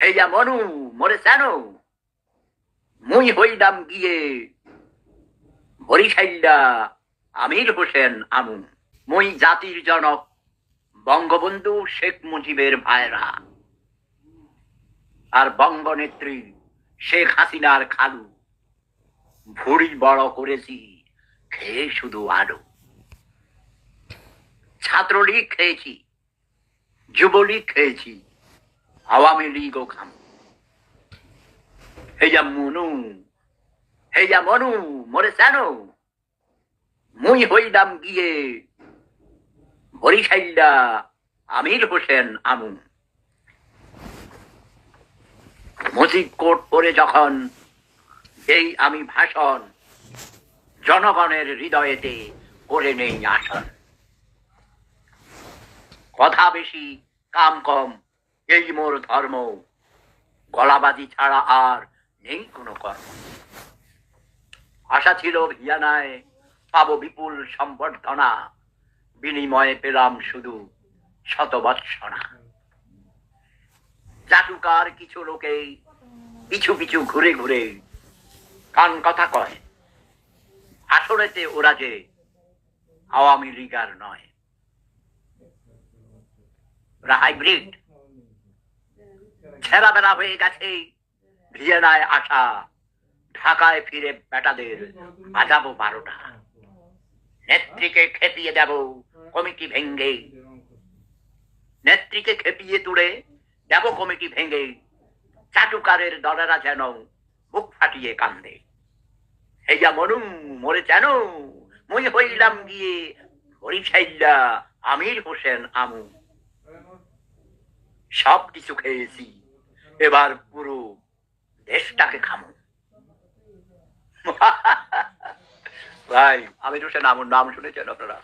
হেয়া মনু মরে জানো মুই হইলাম গিয়ে বরিশাইল্লা আমির হোসেন আমু। মুই জাতির জনক বঙ্গবন্ধু শেখ মুজিবের ভাইরা আর বঙ্গনেত্রী শেখ হাসিনার খালু। ভুড়ি বড় করেছি খেয়ে শুধু আলু। ছাত্রলীগ খেয়েছি, যুবলীগ খেয়েছি, আওয়ামী লীগও খাম। হেয়া মনু মরে জানো মুই হইলাম গিয়ে বরিশাইল্লা আমির হোসেন আমু। মুজিব কোট পরে যখন এই আমি ভাষণ, জনগণের হৃদয়েতে করে নেই আসন। কথা বেশি কাম কম এই মোর ধর্ম, গলাবাজি ছাড়া আর নেই কোনো কর্ম। আশা ছিল ভিয়ানায় পাবো বিপুল সম্বর্ধনা, বিনিময়ে পেলাম শুধু শতবৎসনা। চাটুকার কিছু লোকে পিছু পিছু ঘুরে ঘুরে কান কথা কয়, আসলেতে ওরা যে আওয়ামী লীগ আর নয়, ওরা হাইব্রিড। ছেঁড়া বেলা হয়ে গেছে ভিয়েনায় আসা, ঢাকায় ফিরে বেটাদের বাজাবো 12টা। নেত্রীকে খেপিয়ে দেব কমিটি ভেঙ্গে, নেত্রীকে খেপিয়ে তুলে দেব কমিটি ভেঙ্গে। চাটুকারের দলেরা যেন বুক ফাটিয়ে কান্দে। হেয়া মনু মরে জানো মুই হইলাম গিয়ে বরিশাইল্লা আমির হোসেন আমু। সব কিছু খেয়েছি, এবার পুরো দেশটাকে খামু। ভাই আমির হোসেন আমুর নাম শুনেছেন আপনারা?